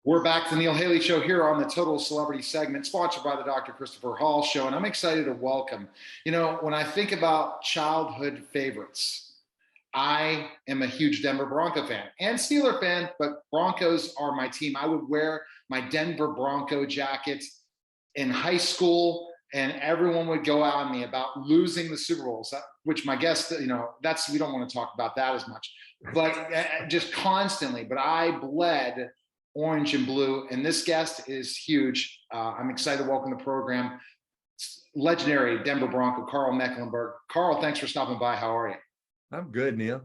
We're back to the Neil Haley Show here on the Total Celebrity segment, sponsored by the Dr. Christopher Hall Show. And I'm excited to welcome, when I think about childhood favorites, I am a huge Denver Bronco fan and Steeler fan, but Broncos are my team. I would wear my Denver Bronco jacket in high school, and everyone would go out on me about losing the Super Bowls, which my guest, we don't want to talk about that as much, but just constantly. But I bled orange and blue, and this guest is huge. I'm excited to welcome the program, legendary Denver Bronco, Karl Mecklenburg. Karl, thanks for stopping by. How are you? I'm good, Neil.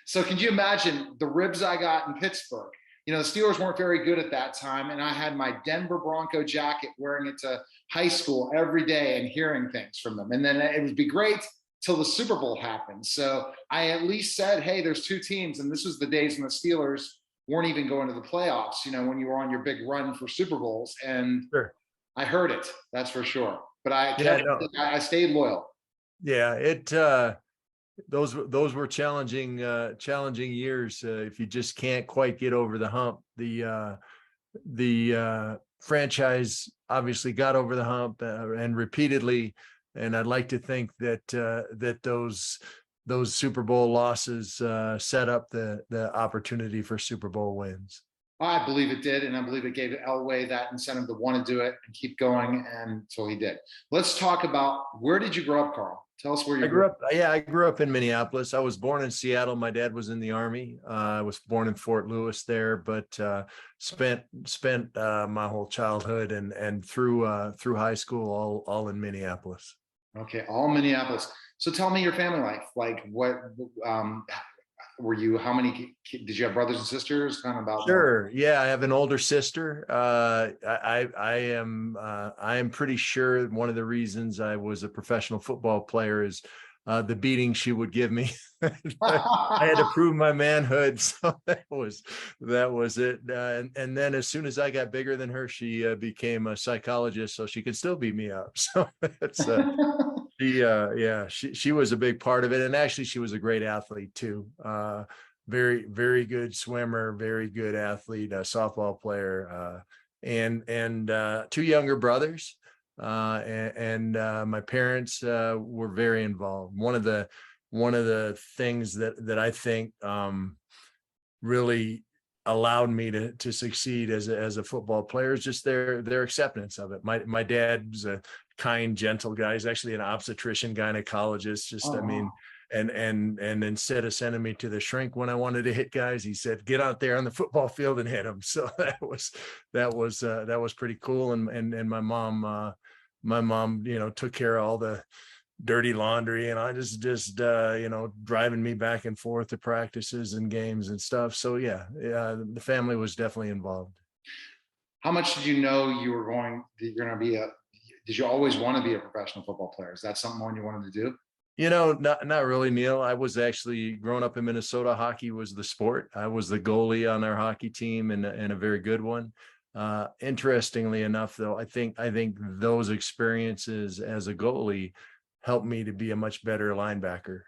So can you imagine the ribs I got in Pittsburgh? The Steelers weren't very good at that time, and I had my Denver Bronco jacket, wearing it to high school every day and hearing things from them. And then it would be great till the Super Bowl happened. So I at least said, hey, there's two teams, and this was the days when the Steelers weren't even going to the playoffs, when you were on your big run for Super Bowls. And sure. I heard it, that's for sure. But I stayed loyal. Yeah, those were challenging years. If you just can't quite get over the hump. The franchise obviously got over the hump and repeatedly, and I'd like to think that those Super Bowl losses set up the opportunity for Super Bowl wins. I believe it did, and I believe it gave Elway that incentive to want to do it and keep going, and so he did. Let's talk about, where did you grow up, Karl? Tell us where you grew up. I grew up in Minneapolis. I was born in Seattle. My dad was in the Army. I was born in Fort Lewis there, but spent my whole childhood and through high school all in Minneapolis. Okay, all Minneapolis. So tell me your family life. Like, what were you? How many did you have? Brothers and sisters? Kind of about. Sure. Yeah, I have an older sister. I am pretty sure one of the reasons I was a professional football player is the beating she would give me. I had to prove my manhood, so that was it. And then as soon as I got bigger than her, she became a psychologist, so she could still beat me up. So that's. She was a big part of it, and actually she was a great athlete too. Very, very good swimmer, very good athlete, softball player, and two younger brothers. And my parents were very involved. One of the things that I think really allowed me to succeed as a football player is just their acceptance of it. My dad's a kind, gentle guy. He's actually an obstetrician gynecologist. I mean, and instead of sending me to the shrink when I wanted to hit guys, he said, get out there on the football field and hit them. So that was pretty cool. And my mom, took care of all the dirty laundry, and I just driving me back and forth to practices and games and stuff. So the family was definitely involved. How much did you know you're going to be did you always want to be a professional football player? Is that something you wanted to do? Not really, Neil. I was actually growing up in Minnesota. Hockey was the sport. I was the goalie on our hockey team, and a very good one. Interestingly enough, though, I think those experiences as a goalie helped me to be a much better linebacker.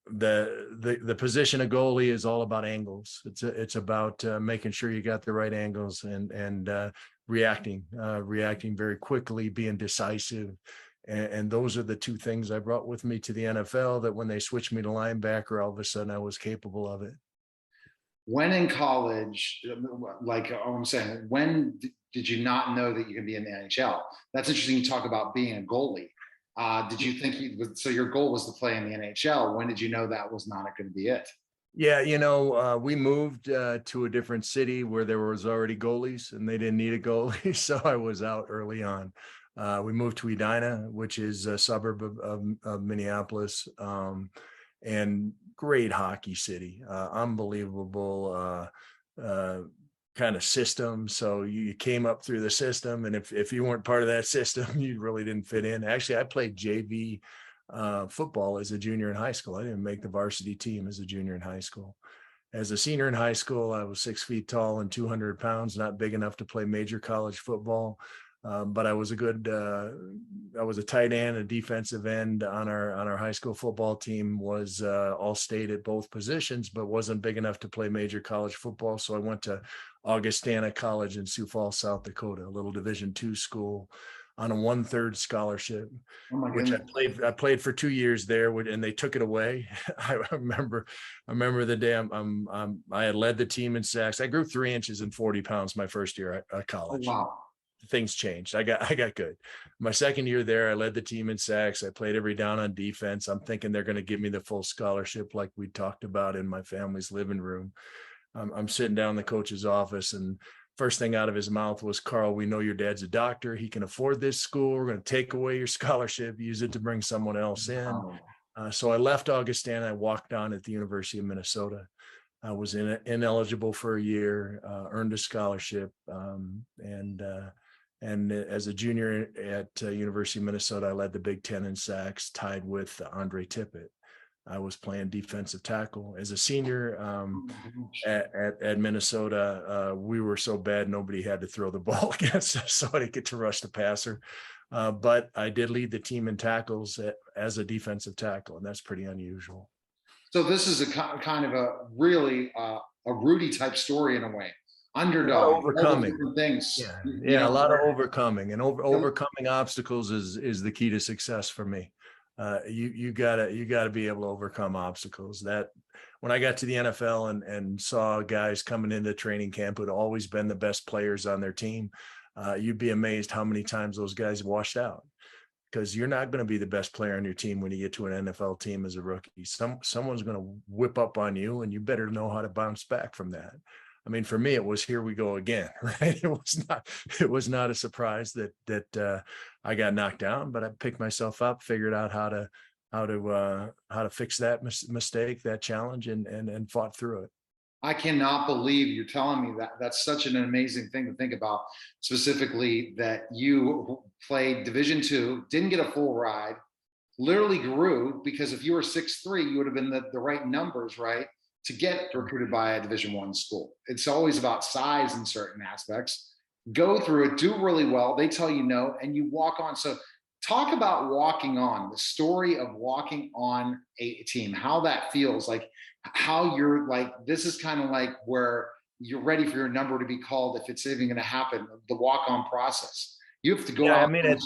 The position of goalie is all about angles. It's about making sure you got the right angles and reacting very quickly, being decisive. And those are the two things I brought with me to the NFL, that when they switched me to linebacker, all of a sudden I was capable of it. When in college, I'm saying, when did you not know that you could be in the NHL? That's interesting. You talk about being a goalie. Did you think so your goal was to play in the NHL? When did you know that was not going to be it? Yeah, we moved to a different city where there was already goalies and they didn't need a goalie. So I was out early on. We moved to Edina, which is a suburb of Minneapolis, and great hockey city, unbelievable kind of system. So you came up through the system, and if you weren't part of that system, you really didn't fit in. Actually, I played JV football as a junior in high school. I didn't make the varsity team as a junior in high school. As a senior in high school, I was 6 feet tall and 200 pounds, not big enough to play major college football. But I was I was a tight end, a defensive end on our high school football team, was all state at both positions, but wasn't big enough to play major college football. So I went to Augustana College in Sioux Falls, South Dakota, a little Division II school, on a 1/3 scholarship, Oh my which goodness. I played for 2 years there, and they took it away. I remember the day I had led the team in sacks. I grew 3 inches and 40 pounds my first year at Oh college. wow. Things changed. I got good. My second year there, I led the team in sacks. I played every down on defense. I'm thinking they're going to give me the full scholarship like we talked about in my family's living room. I'm sitting down in the coach's office, and first thing out of his mouth was, "Carl, we know your dad's a doctor. He can afford this school. We're going to take away your scholarship, use it to bring someone else in." So I left Augustana. I walked on at the University of Minnesota. I was ineligible for a year, earned a scholarship, and as a junior at University of Minnesota, I led the Big Ten in sacks, tied with Andre Tippett. I was playing defensive tackle. As a senior at Minnesota, we were so bad nobody had to throw the ball against us, so I didn't get to rush the passer. But I did lead the team in tackles as a defensive tackle, and that's pretty unusual. So this is a kind of a really a Rudy type story in a way. Underdog, overcoming things. Yeah, a lot of overcoming, and overcoming obstacles is the key to success for me. You gotta be able to overcome obstacles. That when I got to the NFL and saw guys coming into training camp who'd always been the best players on their team, you'd be amazed how many times those guys washed out, because you're not going to be the best player on your team when you get to an NFL team as a rookie. Someone's going to whip up on you, and you better know how to bounce back from that. I mean, for me, it was, here we go again, right? It was not a surprise that I got knocked down, but I picked myself up, figured out how to fix that mistake, that challenge, and fought through it. I cannot believe you're telling me that. That's such an amazing thing to think about, specifically that you played Division II, didn't get a full ride, literally grew, because if you were 6'3", you would have been the right numbers, right, to get recruited by a Division I school. It's always about size in certain aspects. Go through it, do really well. They tell you no, and you walk on. So talk about walking on, the story of walking on a team, how that feels, like how you're like, this is kind of like where you're ready for your number to be called, if it's even going to happen, the walk-on process. You have to go out. I mean, at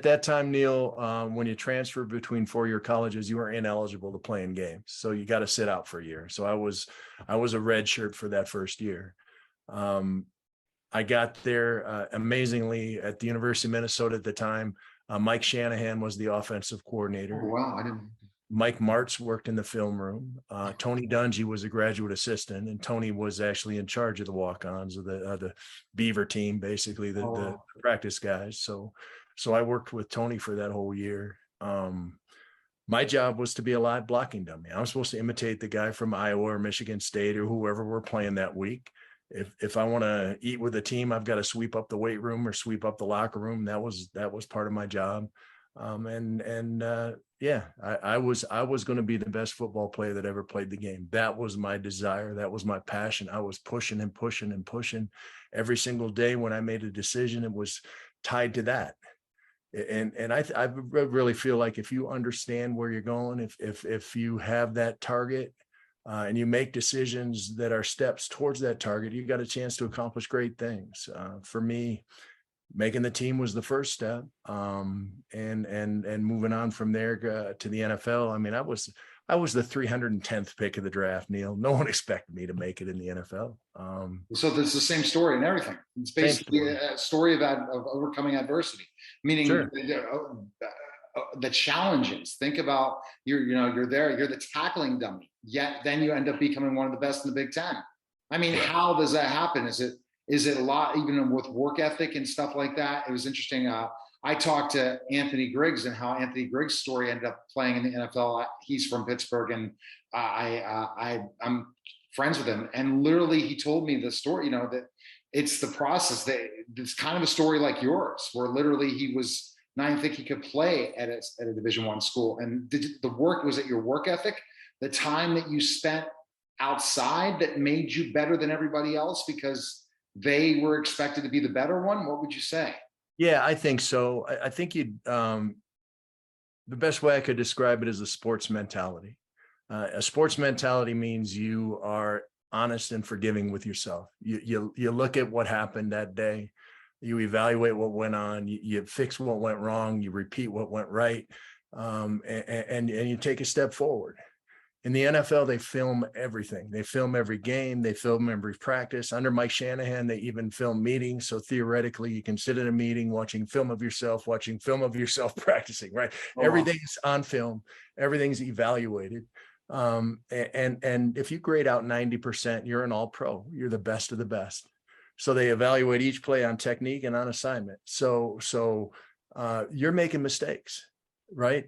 that time, Neil, when you transfer between four-year colleges, you were ineligible to play in games, so you got to sit out for a year. So I was a red shirt for that first year. I got there amazingly at the University of Minnesota at the time. Mike Shanahan was the offensive coordinator. Oh, wow, I didn't. Mike Martz worked in the film room. Tony Dungy was a graduate assistant, and Tony was actually in charge of the walk-ons, of the Beaver team, basically the practice guys. So I worked with Tony for that whole year. My job was to be a live blocking dummy. I was supposed to imitate the guy from Iowa or Michigan State or whoever we're playing that week. If I want to eat with a team, I've got to sweep up the weight room or sweep up the locker room. That was part of my job. Yeah, I was going to be the best football player that ever played the game. That was my desire. That was my passion. I was pushing and pushing and pushing every single day. When I made a decision, it was tied to that. And I really feel like if you understand where you're going, if you have that target, and you make decisions that are steps towards that target, you got a chance to accomplish great things. For me, making the team was the first step, and moving on from there to the NFL. I mean, I was the 310th pick of the draft, Neil. No one expected me to make it in the NFL. So there's the same story and everything. It's basically a story of overcoming adversity, meaning sure. The challenges. Think about you're there, you're the tackling dummy, yet then you end up becoming one of the best in the Big Ten. I mean, yeah. How does that happen? Is it a lot, even with work ethic and stuff like that? It was interesting. I talked to Anthony Griggs and how Anthony Griggs' story ended up playing in the NFL. He's from Pittsburgh, and I'm friends with him. And literally, he told me the story. That it's the process. That it's kind of a story like yours, where literally he was. And I didn't think he could play at a Division I school. And the work, was it your work ethic, the time that you spent outside that made you better than everybody else? Because they were expected to be the better one? What would you say? Yeah, I think so. I think the best way I could describe it is a sports mentality. A sports mentality means you are honest and forgiving with yourself. You look at what happened that day, you evaluate what went on, you fix what went wrong, you repeat what went right, and you take a step forward. In the NFL, they film everything. They film every game. They film every practice. Under Mike Shanahan, they even film meetings. So theoretically, you can sit in a meeting watching film of yourself practicing, right? Oh, wow. Everything's on film. Everything's evaluated. And if you grade out 90%, you're an all pro. You're the best of the best. So they evaluate each play on technique and on assignment. So you're making mistakes, right?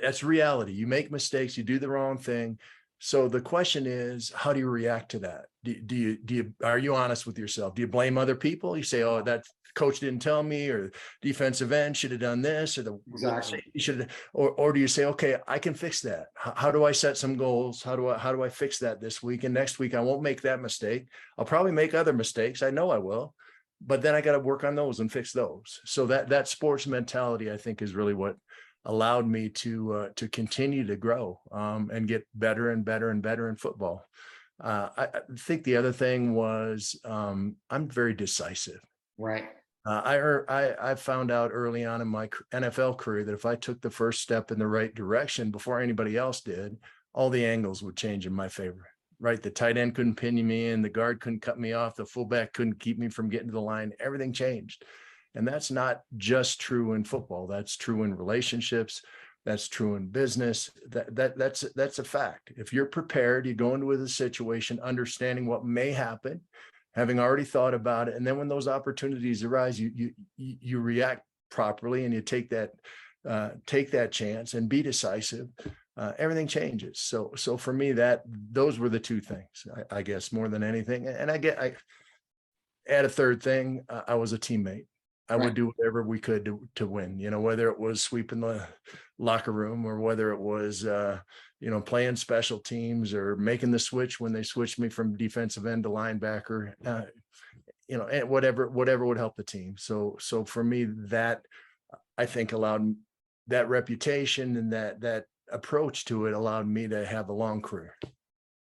That's reality. You make mistakes, you do the wrong thing. So the question is, how do you react to that? Are you honest with yourself? Do you blame other people? You say, oh, that coach didn't tell me, or defensive end should have done this, or the Exactly. should have, or do you say, okay, I can fix that. How do I set some goals? How do I fix that this week? And next week I won't make that mistake. I'll probably make other mistakes. I know I will, but then I got to work on those and fix those. So that sports mentality, I think, is really what allowed me to continue to grow and get better and better and better in football. I think the other thing was I'm very decisive. Right. I found out early on in my NFL career that if I took the first step in the right direction before anybody else did, all the angles would change in my favor. Right, the tight end couldn't pin me in, the guard couldn't cut me off, the fullback couldn't keep me from getting to the line. Everything changed. And that's not just true in football. That's true in relationships. That's true in business. That's a fact. If you're prepared, you go into a situation understanding what may happen, having already thought about it, and then when those opportunities arise, you react properly and you take that chance and be decisive. Everything changes. So for me, those were the two things, I guess, more than anything. And I add a third thing. I was a teammate. I would do whatever we could to win, whether it was sweeping the locker room or whether it was, playing special teams or making the switch when they switched me from defensive end to linebacker, and whatever would help the team. So for me, that I think allowed that reputation and that approach to it allowed me to have a long career.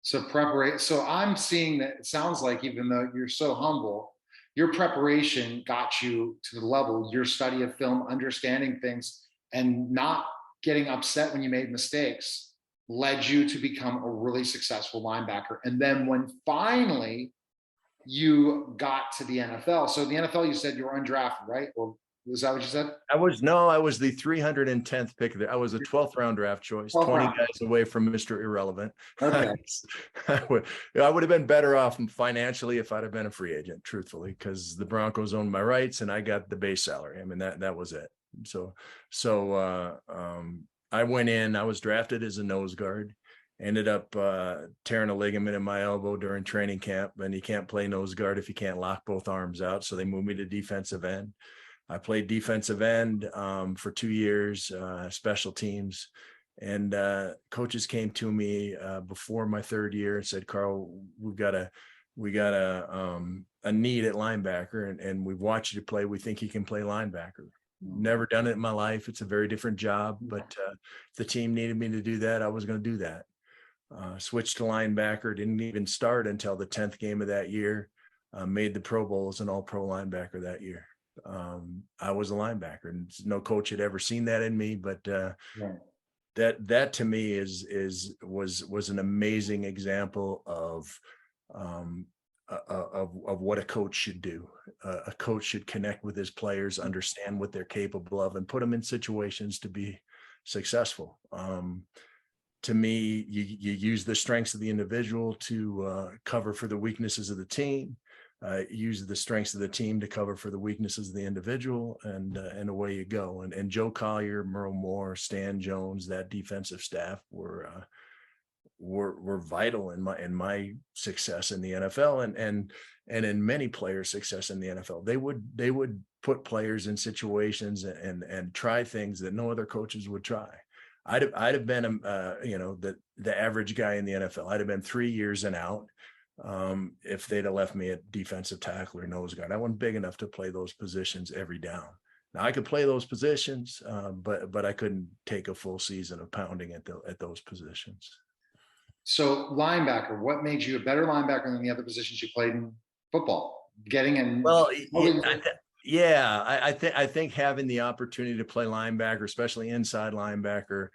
So preparation. So I'm seeing that it sounds like, even though you're so humble, your preparation got you to the level, your study of film, understanding things, and not getting upset when you made mistakes led you to become a really successful linebacker. And then when finally you got to the NFL, so the NFL, you said you were undrafted, right? Or was that what you said? I was the 310th pick there. I was a 12th round draft choice, 20 guys away from Mr. Irrelevant. Okay. I would have been better off financially if I'd have been a free agent, truthfully, because the Broncos owned my rights and I got the base salary. I mean, that was it. So I went in, I was drafted as a nose guard, ended up tearing a ligament in my elbow during training camp, and you can't play nose guard if you can't lock both arms out. So they moved me to defensive end. I played defensive end for 2 years, special teams, and coaches came to me before my third year and said, "Carl, we got a need at linebacker, and we've watched you play. We think you can play linebacker." Never done it in my life. It's a very different job, but if the team needed me to do that, I was going to do that. Switched to linebacker, didn't even start until the 10th game of that year. Made the Pro Bowl as an all-pro linebacker that year. I was a linebacker, and no coach had ever seen that in me, but that to me was an amazing example of what a coach should do. A coach should connect with his players, understand what they're capable of, and put them in situations to be successful. To me, you use the strengths of the individual to cover for the weaknesses of the team. Use the strengths of the team to cover for the weaknesses of the individual, and away you go. And Joe Collier, Merle Moore, Stan Jones, that defensive staff were vital in my success in the NFL, and in many players' success in the NFL. They would put players in situations and try things that no other coaches would try. I'd have been the average guy in the NFL. I'd have been 3 years and out. if they'd have left me at defensive tackle or nose guard. I wasn't big enough to play those positions every down. Now I could play those positions, but I couldn't take a full season of pounding at those positions. So linebacker, what made you a better linebacker than the other positions you played in football? Getting in. Well, I think having the opportunity to play linebacker, especially inside linebacker,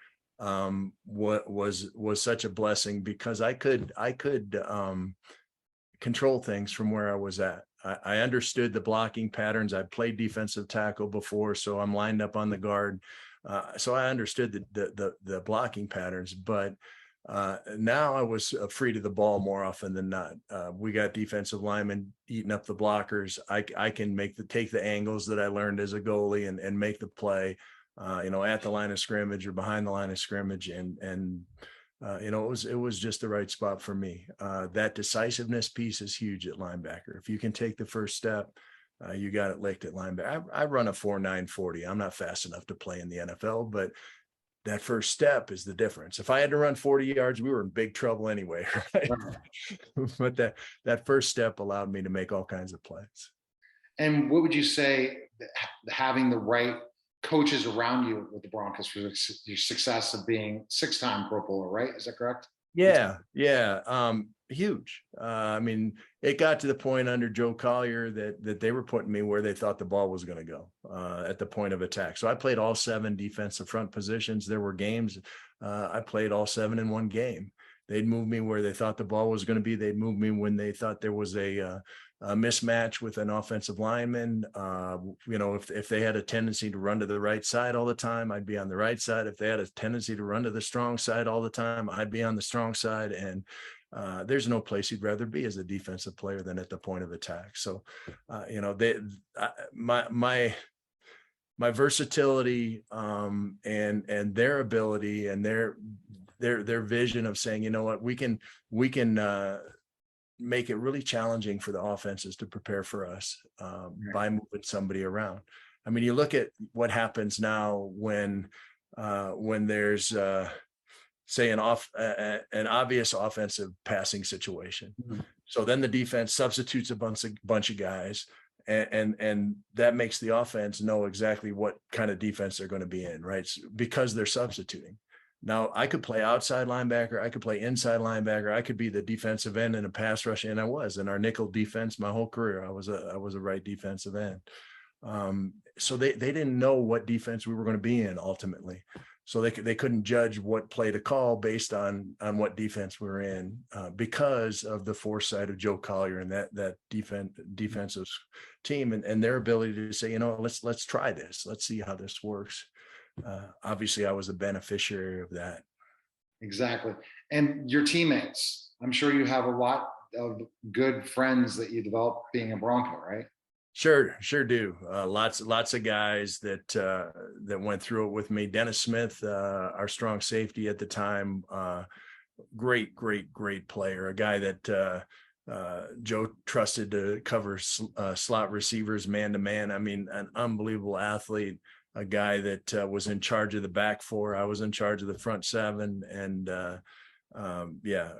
was such a blessing because I could control things from where I was at. I understood the blocking patterns. I played defensive tackle before, so I'm lined up on the guard. So I understood the blocking patterns, but now I was free to the ball more often than not. We got defensive linemen eating up the blockers. I can take the angles that I learned as a goalie and make the play, at the line of scrimmage or behind the line of scrimmage. And it was just the right spot for me. That decisiveness piece is huge at linebacker. If you can take the first step, you got it licked at linebacker. I run a 4.9 40. I'm not fast enough to play in the NFL, but that first step is the difference. If I had to run 40 yards, we were in big trouble anyway, right? But that first step allowed me to make all kinds of plays. And what would you say having the right coaches around you with the Broncos for your success of being 6-time Pro Bowler, right? Is that correct? Yeah. Huge. It got to the point under Joe Collier that they were putting me where they thought the ball was going to go at the point of attack. So I played all 7 defensive front positions. There were games I played all 7 in one game. They'd move me where they thought the ball was going to be. They'd move me when they thought there was a mismatch with an offensive lineman. If they had a tendency to run to the right side all the time, I'd be on the right side. If they had a tendency to run to the strong side all the time, I'd be on the strong side. And there's no place you'd rather be as a defensive player than at the point of attack. So, my versatility and their ability and their vision of saying, you know what, we can make it really challenging for the offenses to prepare for us by moving somebody around. You look at what happens now when there's say an obvious offensive passing situation. Mm-hmm. So then the defense substitutes a bunch of guys, and that makes the offense know exactly what kind of defense they're going to be in, right? Because they're substituting. Now I could play outside linebacker. I could play inside linebacker. I could be the defensive end in a pass rush. And I was in our nickel defense my whole career. I was a right defensive end. So they didn't know what defense we were going to be in ultimately. So they couldn't judge what play to call based on what defense we were in because of the foresight of Joe Collier and that defensive team and their ability to say, let's try this. Let's see how this works. Obviously I was a beneficiary of that. Exactly. And your teammates, I'm sure you have a lot of good friends that you developed being a Bronco, right? Sure do. Lots of guys that went through it with me. Dennis Smith, our strong safety at the time, great player, a guy that Joe trusted to cover slot receivers man to man. An unbelievable athlete. A guy that was in charge of the back 4. I was in charge of the front 7, and a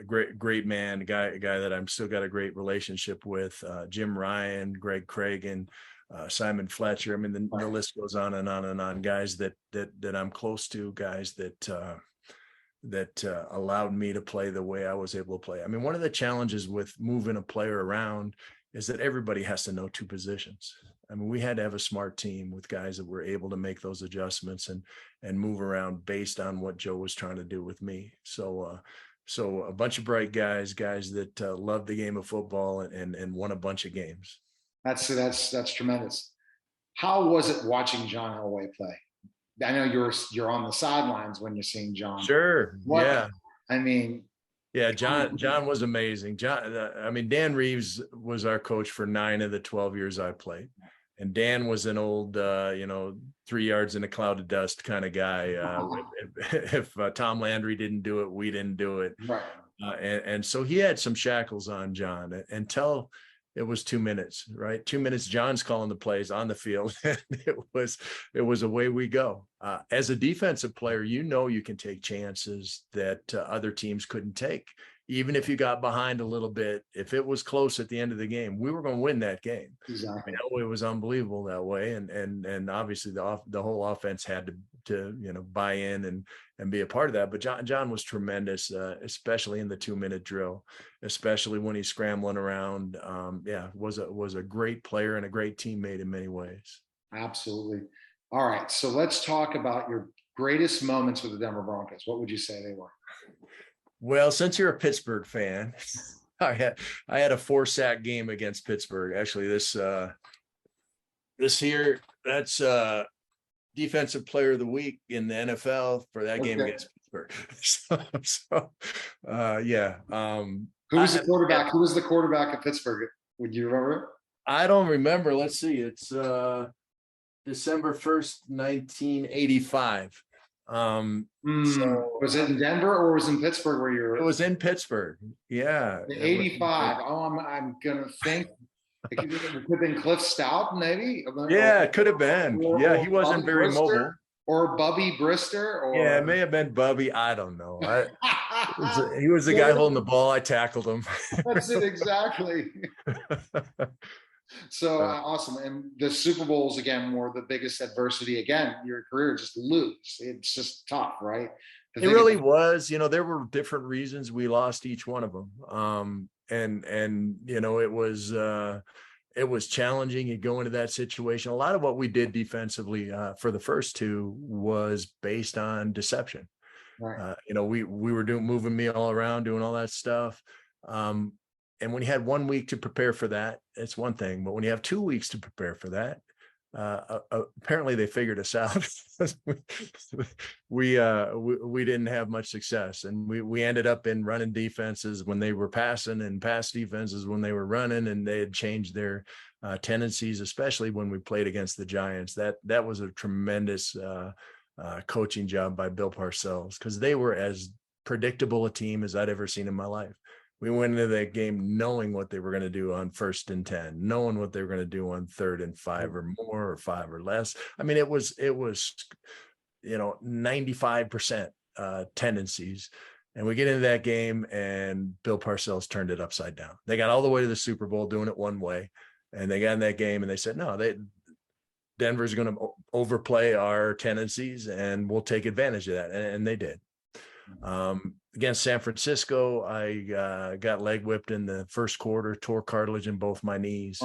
great man, a guy that I'm still got a great relationship with. Jim Ryan, Greg Cragen, Simon Fletcher. The list goes on and on and on. Guys that I'm close to, guys that allowed me to play the way I was able to play. One of the challenges with moving a player around is that everybody has to know 2 positions. We had to have a smart team with guys that were able to make those adjustments and move around based on what Joe was trying to do with me. So a bunch of bright guys that loved the game of football and won a bunch of games. That's tremendous. How was it watching John Elway play? I know you're on the sidelines when you're seeing John. Sure. Yeah. John was amazing. Dan Reeves was our coach for 9 of the 12 years I played. And Dan was an old, 3 yards in a cloud of dust kind of guy. If Tom Landry didn't do it, we didn't do it. Right. And so he had some shackles on John until it was 2 minutes, right? 2 minutes, John's calling the plays on the field. it was away we go. As a defensive player, you can take chances that other teams couldn't take. even if you got behind a little bit, if it was close at the end of the game, we were going to win that game. Exactly. It was unbelievable that way. And obviously the whole offense had to, buy in and be a part of that. But John was tremendous, especially in the 2-minute drill, especially when he's scrambling around. Was a great player and a great teammate in many ways. Absolutely. All right. So let's talk about your greatest moments with the Denver Broncos. What would you say they were? Well, since you're a Pittsburgh fan, I had a 4-sack game against Pittsburgh. Actually, this here, that's defensive player of the week in the NFL for that game against Pittsburgh. Yeah. Who was the quarterback? Who was the quarterback of Pittsburgh? Would you remember? I don't remember. Let's see. It's December 1st, 1985. So was it in Denver or was it in Pittsburgh where you were? It was in Pittsburgh. Yeah. 85. I'm gonna think it could have been Cliff Stout, maybe. Yeah, it could have been. Yeah, he wasn't very mobile. Or Bubby Brister. Or yeah, it may have been Bubby. I don't know. He was the guy holding the ball. I tackled him. That's it, exactly. So awesome. And the Super Bowls again were the biggest adversity again your career, just lose. It's just tough, right? It really was. There were different reasons we lost each one of them. And it was challenging. You go into that situation. A lot of what we did defensively for the first two was based on deception. Right. We were moving me all around, doing all that stuff. And when you had 1 week to prepare for that, it's one thing. But when you have 2 weeks to prepare for that, apparently they figured us out. we didn't have much success, and we ended up in running defenses when they were passing, and pass defenses when they were running, and they had changed their tendencies, especially when we played against the Giants. That was a tremendous coaching job by Bill Parcells, because they were as predictable a team as I'd ever seen in my life. We went into that game knowing what they were going to do on 1st and 10, knowing what they were going to do on 3rd and 5 or more, or 5 or less. I mean, it was 95% tendencies. And we get into that game, and Bill Parcells turned it upside down. They got all the way to the Super Bowl doing it one way, and they got in that game and they said, no, Denver's going to overplay our tendencies and we'll take advantage of that. And they did. Against San Francisco, I got leg whipped in the first quarter, tore cartilage in both my knees,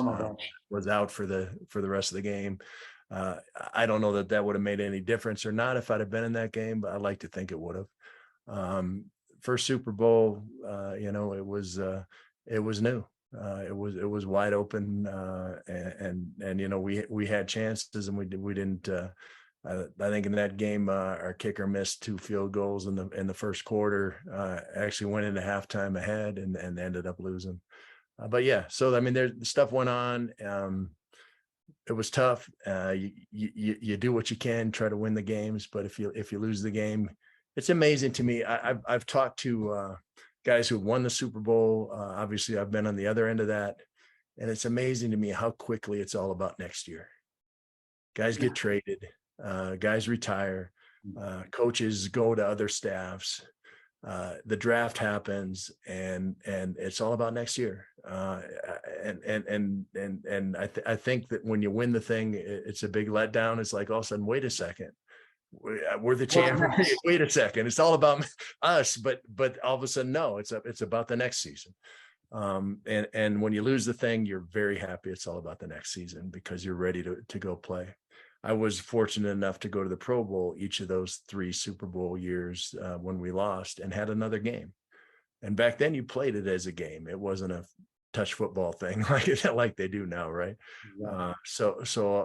was out for the rest of the game. I don't know that would have made any difference or not if I'd have been in that game, but I'd like to think it would have. First Super Bowl, it was new. It was wide open, and we had chances, and we didn't. I think in that game, our kicker missed 2 field goals in the first quarter. Actually went into halftime ahead and ended up losing. But yeah, so I mean, the stuff went on. It was tough. You do what you can, try to win the games, but if you lose the game, it's amazing to me. I've talked to guys who won the Super Bowl. Obviously, I've been on the other end of that, and it's amazing to me how quickly it's all about next year. Guys get traded. Guys retire, coaches go to other staffs, the draft happens, and it's all about next year. And I think that when you win the thing, it's a big letdown. It's like all of a sudden, wait a second, we're the champions. Wait a second, it's all about us. But all of a sudden, no, it's about the next season. And when you lose the thing, you're very happy. It's all about the next season because you're ready to go play. I was fortunate enough to go to the Pro Bowl each of those 3 Super Bowl years when we lost, and had another game. And back then you played it as a game. It wasn't a touch football thing like they do now, right? Yeah. So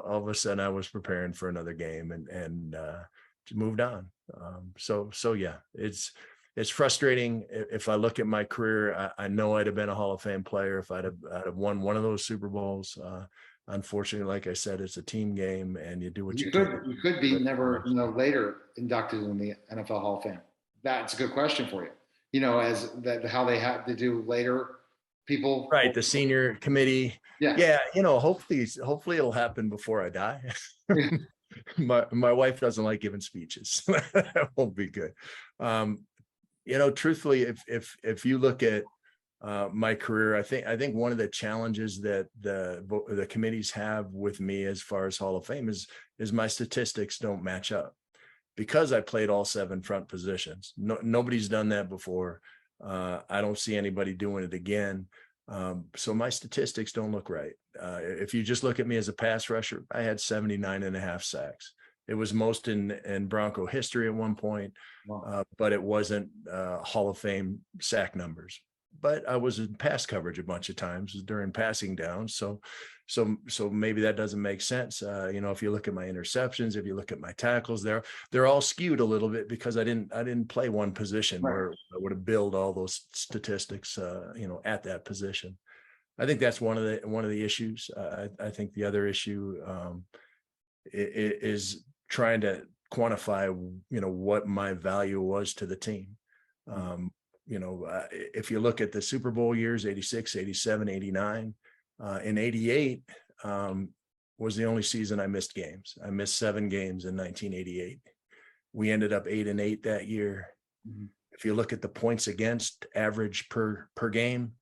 all of a sudden I was preparing for another game and moved on. So yeah, it's frustrating. If I look at my career, I know I'd have been a Hall of Fame player if I'd have won one of those Super Bowls. Unfortunately, like I said, it's a team game, and you do what you can. You could be never, later inducted in the NFL Hall of Fame. That's a good question for you. As that how they have to do later. People, right? The senior committee. Yeah. Hopefully it'll happen before I die. My wife doesn't like giving speeches. That won't be good. Truthfully, if you look at my career, I think one of the challenges that the committees have with me as far as Hall of Fame is my statistics don't match up because I played all 7 front positions. Nobody's done that before. I don't see anybody doing it again. So my statistics don't look right. If you just look at me as a pass rusher, I had 79.5 sacks. It was most in Bronco history at one point, but it wasn't Hall of Fame sack numbers. But I was in pass coverage a bunch of times during passing downs. So maybe that doesn't make sense. If you look at my interceptions, if you look at my tackles, they're all skewed a little bit because I didn't play one position Right. where I would have built all those statistics, at that position. I think that's one of the issues. I think the other issue is trying to quantify, what my value was to the team. If you look at the Super Bowl years, 86, 87, 89, in 88 was the only season I missed games. I missed 7 games in 1988. We ended up 8-8 that year. Mm-hmm. If you look at the points against average per game,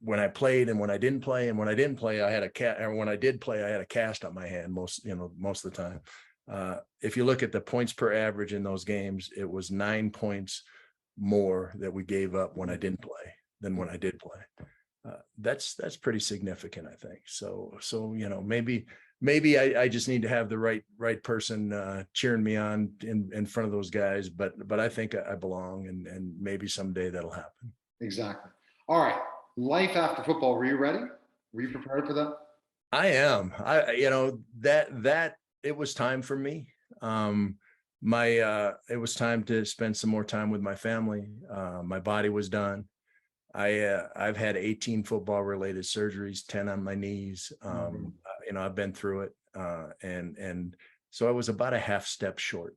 when I played and when I didn't play, and when I didn't play, I had when I did play, I had a cast on my hand most of the time. If you look at the points per average in those games, it was 9 points more that we gave up when I didn't play than when I did play. That's pretty significant, I think. So maybe I just need to have the right person cheering me on in front of those guys. But I think I belong, and maybe someday that'll happen. Exactly. All right. Life after football. Were you ready? Were you prepared for that? I am. That it was time for me. It was time to spend some more time with my family. My body was done. I've had 18 football related surgeries, 10 on my knees. I've been through it. And so I was about a half step short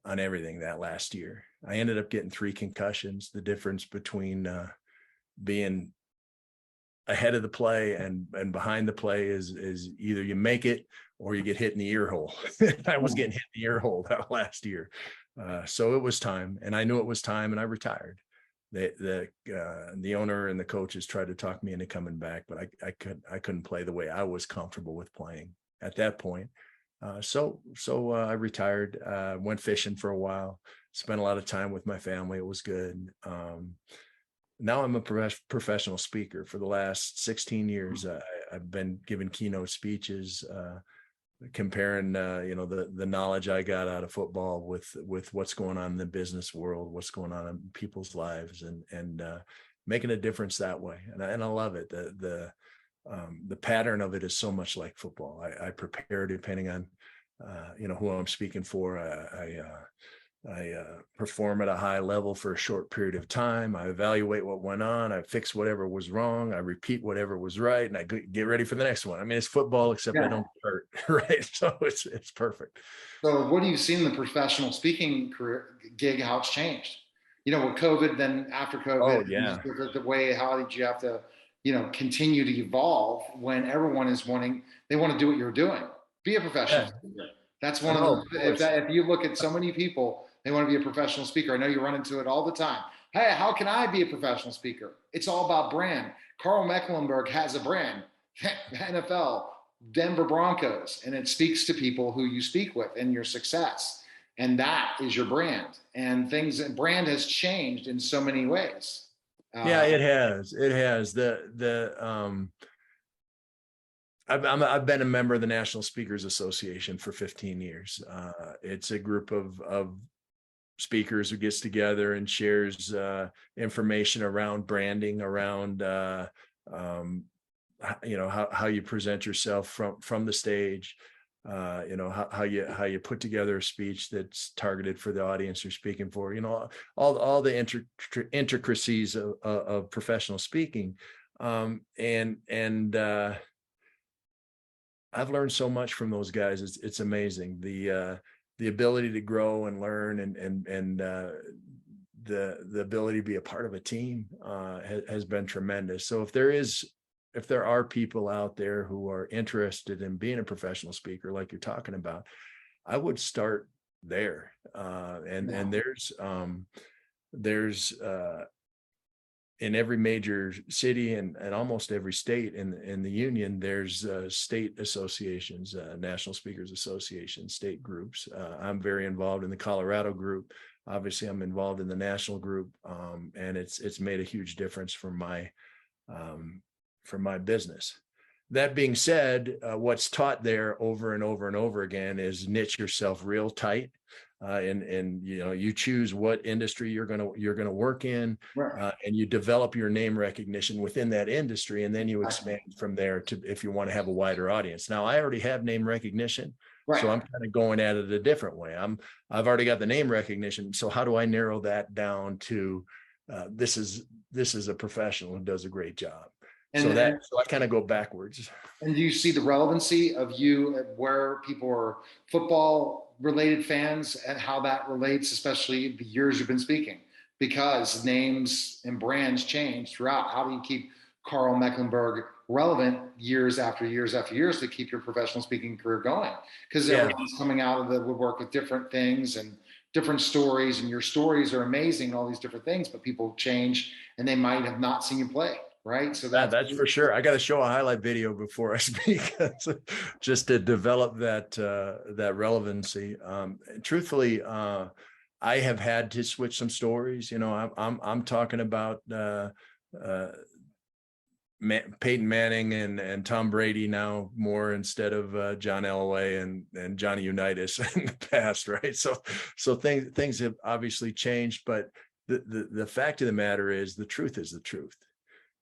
on everything that last year. I ended up getting 3 concussions. The difference between being ahead of the play and behind the play is either you make it or you get hit in the ear hole. I was getting hit in the ear hole that last year. So it was time, and I knew it was time, and I retired. The owner and the coaches tried to talk me into coming back, but I couldn't play the way I was comfortable with playing at that point. So I retired, went fishing for a while, spent a lot of time with my family. It was good. Now I'm a professional speaker. For the last 16 years. I've been giving keynote speeches, comparing, the knowledge I got out of football with what's going on in the business world, what's going on in people's lives, and making a difference that way. And I love it. The pattern of it is so much like football. I prepare depending on, who I'm speaking for. I perform at a high level for a short period of time. I evaluate what went on. I fix whatever was wrong. I repeat whatever was right, and I get ready for the next one. I mean, it's football, except I don't hurt, right? So it's perfect. So what do you see in the professional speaking career gig, how it's changed? With COVID, then after COVID, oh, yeah. the way, how did you have to, continue to evolve when everyone they want to do what you're doing, be a professional speaker. That's one of the, if you look at so many people, they want to be a professional speaker. I know you run into it all the time. Hey, how can I be a professional speaker? It's all about brand. Carl Mecklenburg has a brand, NFL, Denver Broncos, and it speaks to people who you speak with and your success. And that is your brand. And brand has changed in so many ways. Yeah, it has. I've been a member of the National Speakers Association for 15 years. It's a group of speakers who gets together and shares information around branding, around how you present yourself from the stage, how you put together a speech that's targeted for the audience you're speaking for. All the intricacies of professional speaking, and I've learned so much from those guys. It's amazing. The ability to grow and learn, and the ability to be a part of a team has been tremendous. So if there are people out there who are interested in being a professional speaker, like you're talking about, I would start there. And there's in every major city and almost every state in the union, there's state associations, national speakers associations, state groups. I'm very involved in the Colorado group. Obviously, I'm involved in the national group, and it's made a huge difference for my business. That being said, what's taught there over and over and over again is niche yourself real tight. And you choose what industry you're gonna work in, Right. and you develop your name recognition within that industry, and then you expand from there to if you want to have a wider audience. Now, I already have name recognition, Right. so I'm kind of going at it a different way. I've already got the name recognition, so how do I narrow that down to this is a professional who does a great job? So I kind of go backwards. And do you see the relevancy of you where people are football related fans and how that relates, especially the years you've been speaking? Because names and brands change throughout. How do you keep Carl Mecklenburg relevant years after years after years to keep your professional speaking career going? Because everyone's coming out of the woodwork with different things and different stories, and your stories are amazing, all these different things, but people change and they might have not seen you play. Right. So that's for sure. I got to show a highlight video before I speak just to develop that relevancy. Truthfully, I have had to switch some stories. I'm talking about Peyton Manning and Tom Brady now more instead of John Elway and Johnny Unitas in the past. Right. So things have obviously changed, but the fact of the matter is the truth is the truth.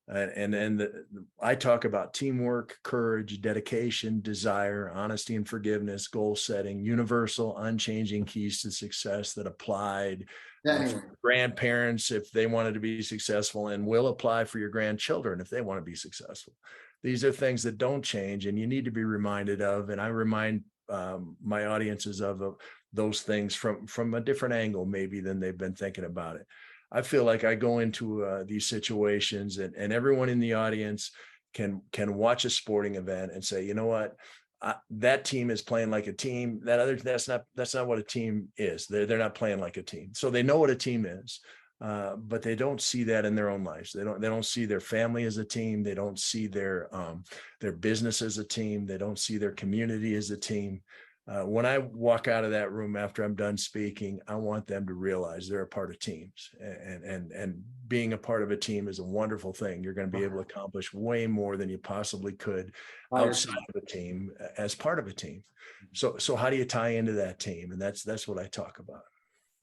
I talk about teamwork, courage, dedication, desire, honesty and forgiveness, goal setting, universal, unchanging keys to success that applied for grandparents if they wanted to be successful, and will apply for your grandchildren if they want to be successful. These are things that don't change, and you need to be reminded of. And I remind my audiences of those things from a different angle, maybe, than they've been thinking about it. I feel like I go into these situations and everyone in the audience can watch a sporting event and say, you know what, that team is playing like a team. That's not what a team is. They're not playing like a team. So they know what a team is, but they don't see that in their own lives. They don't see their family as a team. They don't see their business as a team. They don't see their community as a team. When I walk out of that room after I'm done speaking, I want them to realize they're a part of teams, and being a part of a team is a wonderful thing. You're going to be able to accomplish way more than you possibly could outside of a team as part of a team. So how do you tie into that team? And that's what I talk about.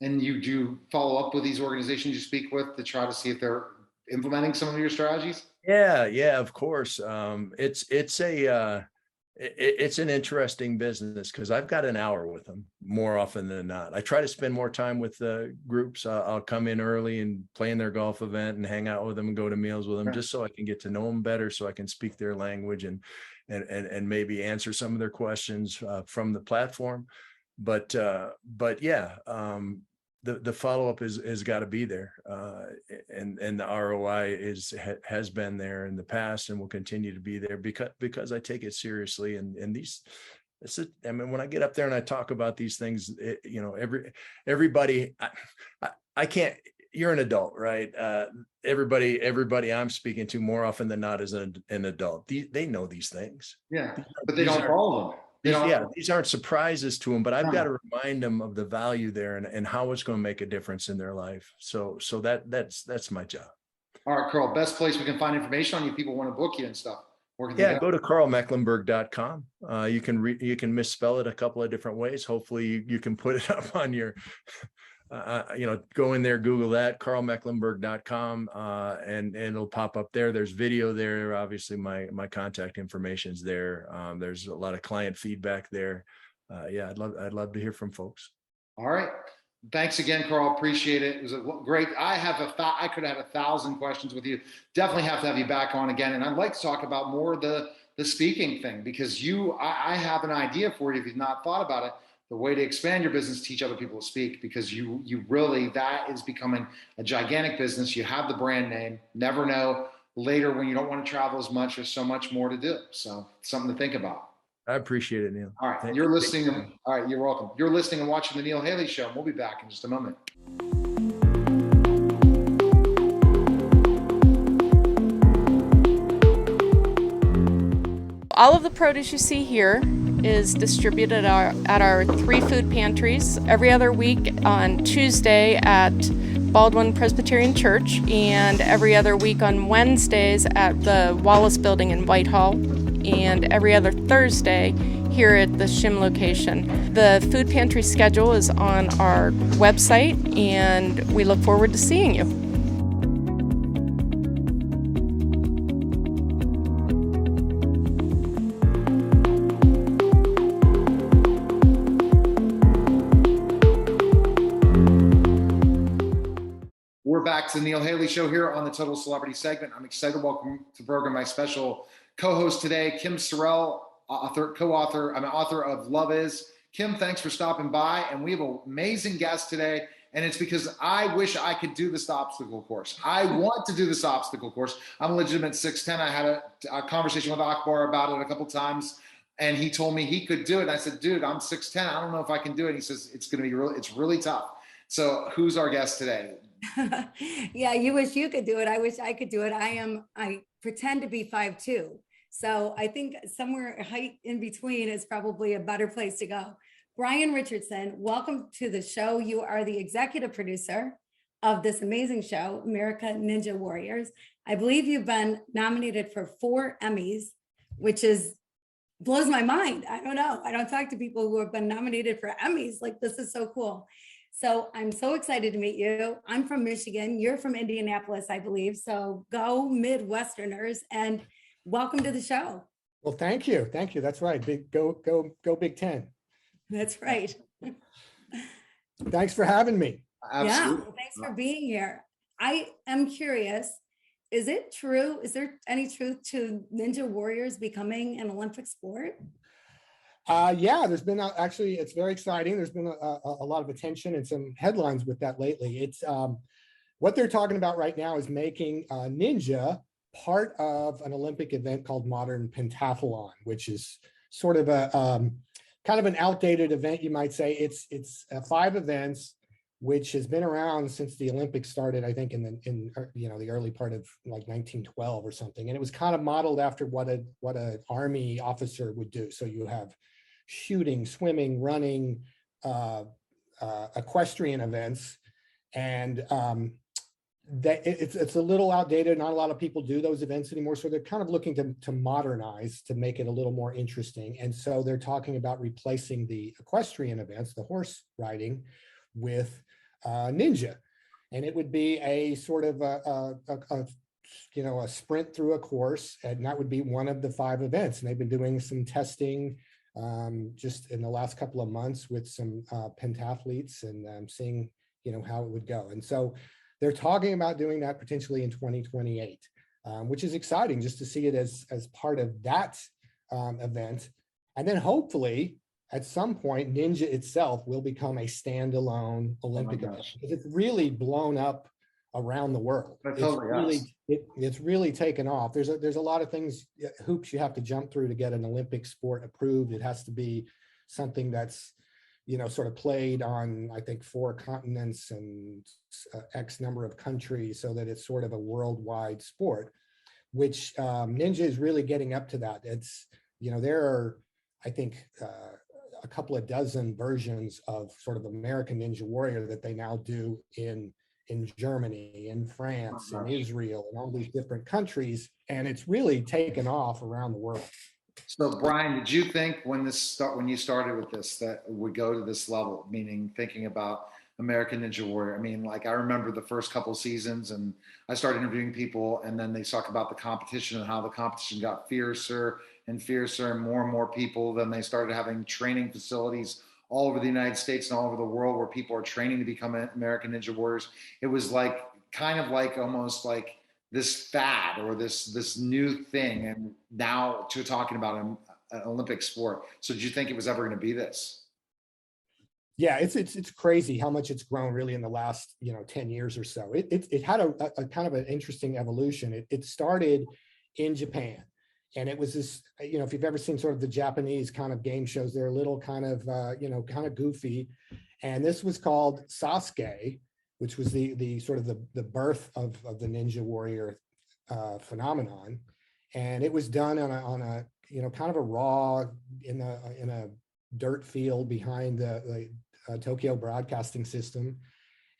And you do follow up with these organizations you speak with to try to see if they're implementing some of your strategies? Yeah, of course. It's an interesting business because I've got an hour with them more often than not. I try to spend more time with the groups. I'll come in early and play in their golf event and hang out with them and go to meals with them, just so I can get to know them better, so I can speak their language and maybe answer some of their questions from the platform. But yeah, the follow-up has got to be there, and the ROI has been there in the past and will continue to be there because I take it seriously. And when I get up there and I talk about these things, everybody, I can't. You're an adult, right? Everybody I'm speaking to more often than not is an adult. They know these things. Yeah, but they don't follow them. These aren't surprises to them, but I've got to remind them of the value there and how it's going to make a difference in their life. So that's my job. All right, Carl, best place we can find information on you. People want to book you and stuff. Go to carlmecklenburg.com. You can misspell it a couple of different ways. Hopefully you can put it up on your, go in there, Google that, carlmecklenburg.com, and it'll pop up there. There's video there. Obviously my contact information is there. There's a lot of client feedback there. I'd love to hear from folks. All right. Thanks again, Carl. Appreciate it. It was great. I could have 1,000 questions with you. Definitely have to have you back on again. And I'd like to talk about more the speaking thing, because I have an idea for you if you've not thought about it. The way to expand your business, teach other people to speak, because you really, that is becoming a gigantic business. You have the brand name. Never know later when you don't want to travel as much, there's so much more to do. So something to think about. I appreciate it, Neil. All right, you're listening. All right, you're welcome. You're listening and watching the Neil Haley Show. And we'll be back in just a moment. All of the produce you see here is distributed at our 3 food pantries every other week on Tuesday at Baldwin Presbyterian Church and every other week on Wednesdays at the Wallace Building in Whitehall and every other Thursday here at the Shim location. The food pantry schedule is on our website and we look forward to seeing you. We're back to the Neil Haley Show here on the Total Celebrity segment. I'm excited to welcome to the program my special co-host today, Kim Sorrell, author of Love Is. Kim, thanks for stopping by. And we have an amazing guest today. And it's because I wish I could do this obstacle course. I want to do this obstacle course. I'm a legitimate 6'10". I had a conversation with Akbar about it a couple times. And he told me he could do it. And I said, dude, I'm 6'10". I don't know if I can do it. He says, it's really tough. So who's our guest today? Yeah, you wish you could do it. I wish I could do it. I pretend to be 5'2". So I think somewhere height in between is probably a better place to go. Brian Richardson, welcome to the show. You are the executive producer of this amazing show, America Ninja Warriors. I believe you've been nominated for 4 Emmys, which blows my mind. I don't know. I don't talk to people who have been nominated for Emmys. Like, this is so cool. So I'm so excited to meet you. I'm from Michigan. You're from Indianapolis, I believe. So go Midwesterners, and welcome to the show. Well, thank you. Thank you. That's right. Go Big Ten. That's right. Thanks for having me. Absolutely. Yeah, thanks for being here. I am curious, is it true? Is there any truth to Ninja Warriors becoming an Olympic sport? Yeah, there's been actually, it's very exciting. There's been a lot of attention and some headlines with that lately. It's what they're talking about right now is making Ninja part of an Olympic event called Modern Pentathlon, which is sort of a kind of an outdated event, you might say. It's 5 events, which has been around since the Olympics started, I think in the early part of like 1912 or something. And it was kind of modeled after what an army officer would do. So you have shooting, swimming, running, equestrian events, and that it's a little outdated. Not a lot of people do those events anymore, so they're kind of looking to modernize, to make it a little more interesting. And so they're talking about replacing the equestrian events, the horse riding, with Ninja, and it would be a sort of a sprint through a course, and that would be one of the 5 events. And they've been doing some testing just in the last couple of months with some pentathletes, and seeing how it would go. And so they're talking about doing that potentially in 2028, which is exciting just to see it as part of that event. And then hopefully at some point, Ninja itself will become a standalone Olympic event. It's really blown up around the world. It's really taken off. There's a lot of things, hoops you have to jump through to get an Olympic sport approved. It has to be something that's sort of played on, I think, 4 continents and X number of countries, so that it's sort of a worldwide sport, which Ninja is really getting up to that. It's, there are, I think, a couple of dozen versions of sort of American Ninja Warrior that they now do in Germany, in France, in Israel, and all these different countries. And it's really taken off around the world. So Brian, did you think when you started with this, that it would go to this level, meaning thinking about American Ninja Warrior? I mean, like, I remember the first couple seasons, and I started interviewing people, and then they talk about the competition and how the competition got fiercer and fiercer, and more people. Then they started having training facilities all over the United States and all over the world where people are training to become American Ninja Warriors. It was like kind of like almost like this fad or this new thing, and now to talking about an Olympic sport. So did you think it was ever going to be this? Yeah, it's crazy how much it's grown really in the last 10 years or so. It had a kind of an interesting evolution. It started in Japan, And it was this, you know, if you've ever seen sort of the Japanese kind of game shows, they're a little kind of, you know, kind of goofy. And this was called Sasuke, which was the sort of the birth of the Ninja Warrior phenomenon. And it was done on a you know, kind of a raw in a dirt field behind the Tokyo Broadcasting System.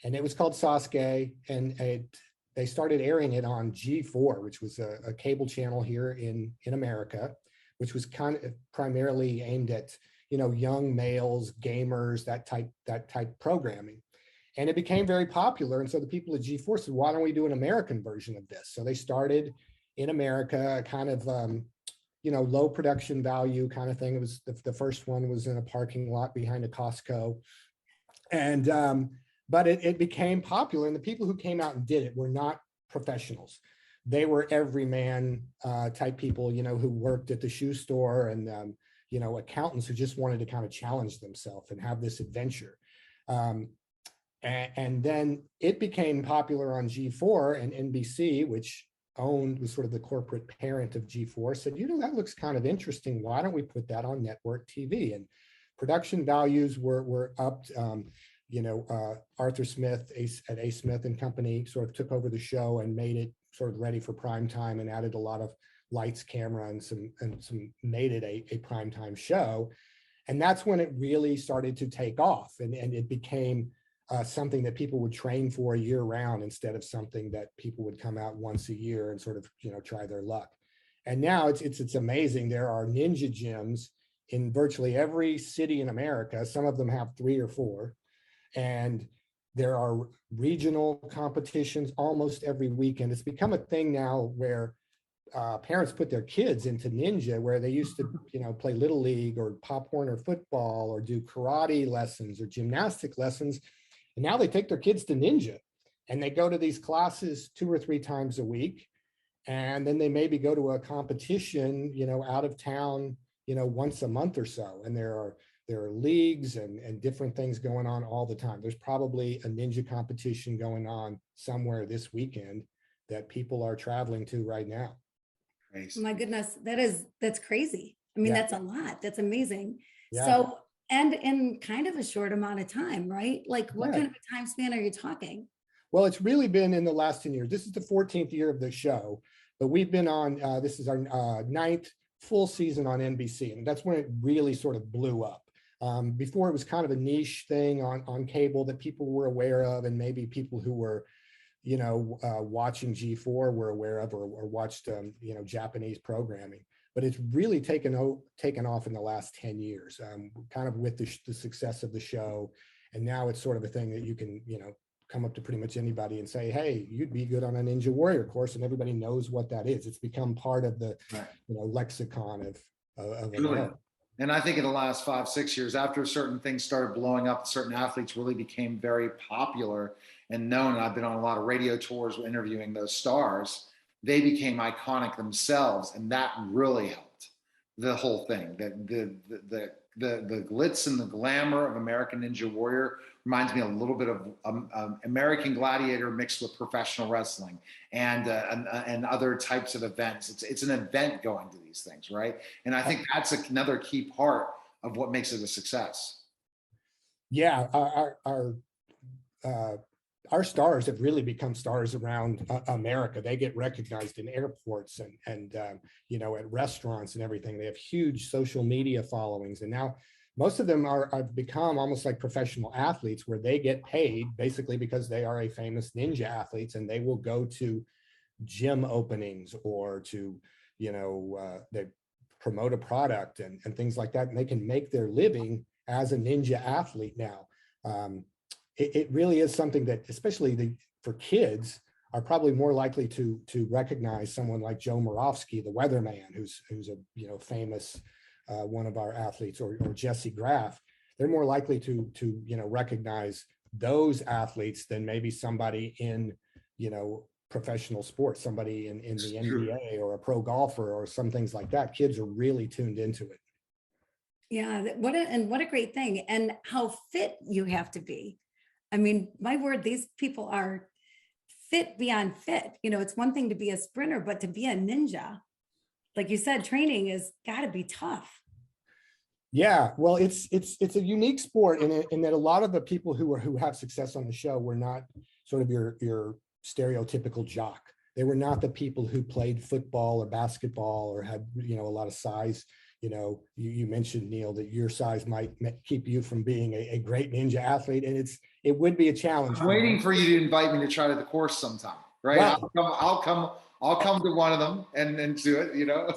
And it was called Sasuke, and they started airing it on G4, which was a cable channel here in America, which was kind of primarily aimed at, you know, young males, gamers, that type programming. And it became very popular. And so the people at G4 said, why don't we do an American version of this? So they started in America, kind of, you know, low production value kind of thing. It was the first one was in a parking lot behind a Costco. And, but it became popular, and the people who came out and did it were not professionals. They were everyman type people, you know, who worked at the shoe store, and, you know, accountants who just wanted to kind of challenge themselves and have this adventure. And then it became popular on G4, and NBC, which was sort of the corporate parent of G4, said, you know, that looks kind of interesting. Why don't we put that on network TV? And production values were upped. You know, Arthur Smith at A. Smith and Company sort of took over the show and made it sort of ready for prime time, and added a lot of lights, camera, and some made it a prime time show. And that's when it really started to take off, and it became something that people would train for year round, instead of something that people would come out once a year and sort of, you know, try their luck. And now it's amazing. There are ninja gyms in virtually every city in America. Some of them have 3 or 4. And there are regional competitions almost every weekend. It's become a thing now where parents put their kids into ninja, where they used to, you know, play Little League or Pop Warner football or do karate lessons or gymnastic lessons. And now they take their kids to ninja, and they go to these classes 2 or 3 times a week. And then they maybe go to a competition, you know, out of town, you know, once a month or so. And there are leagues and different things going on all the time. There's probably a ninja competition going on somewhere this weekend that people are traveling to right now. Crazy. My goodness, that's crazy. I mean, Yeah. that's a lot. That's amazing. Yeah. So, and in kind of a short amount of time, right? Like, what Right. kind of a time span are you talking? Well, it's really been in the last 10 years. This is the 14th year of the show, but we've been on, this is our 9th full season on NBC. And that's when it really sort of blew up. Before, it was kind of a niche thing on cable that people were aware of, and maybe people who were, you know, watching G4 were aware of, or watched, you know, Japanese programming. But it's really taken off in the last 10 years, kind of with the success of the show. And now it's sort of a thing that you can, you know, come up to pretty much anybody and say, hey, you'd be good on a Ninja Warrior course, and everybody knows what that is. It's become part of the, Right. you know, lexicon of Really. America. And I think in the last 5-6 years, after certain things started blowing up, certain athletes really became very popular and known. And I've been on a lot of radio tours interviewing those stars. They became iconic themselves, and that really helped the whole thing. The glitz and the glamour of American Ninja Warrior reminds me a little bit of American Gladiator mixed with professional wrestling and other types of events. It's an event going to these things, right? And I think that's another key part of what makes it a success. Yeah, our stars have really become stars around America. They get recognized in airports and you know, at restaurants and everything. They have huge social media followings, and now most of them have become almost like professional athletes, where they get paid basically because they are a famous ninja athletes, and they will go to gym openings or to, you know, they promote a product and things like that, and they can make their living as a ninja athlete now. It really is something that, especially for kids, are probably more likely to recognize someone like Joe Moravsky, the weatherman, who's a, you know, famous one of our athletes, or Jesse Graff. They're more likely to you know, recognize those athletes than maybe somebody in, you know, professional sports, somebody in the NBA or a pro golfer or some things like that. Kids are really tuned into it. Yeah, what a great thing. And how fit you have to be. I mean, my word, these people are fit beyond fit. You know, it's one thing to be a sprinter, but to be a ninja, like you said, training is got to be tough. Yeah, well, it's a unique sport in that a lot of the people who have success on the show were not sort of your stereotypical jock. They were not the people who played football or basketball or had, you know, a lot of size. You know, you mentioned, Neil, that your size might keep you from being a great ninja athlete, and it would be a challenge. I'm waiting for you to invite me to try to the course sometime, right? Well, I'll come to one of them and do it, you know.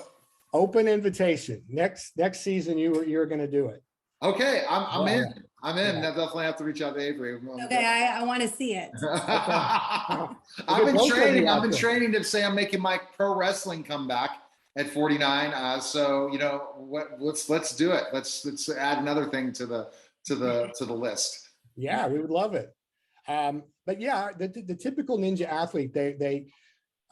Open invitation. Next season, you're going to do it. Okay, I'm Yeah. in. I'm in. Yeah. I definitely have to reach out to Avery. Okay, I want to see it. I've been training. I've been training to say I'm making my pro wrestling comeback at 49. So you know, let's do it. Let's add another thing to the list. Yeah, we would love it. But yeah, the typical ninja athlete, they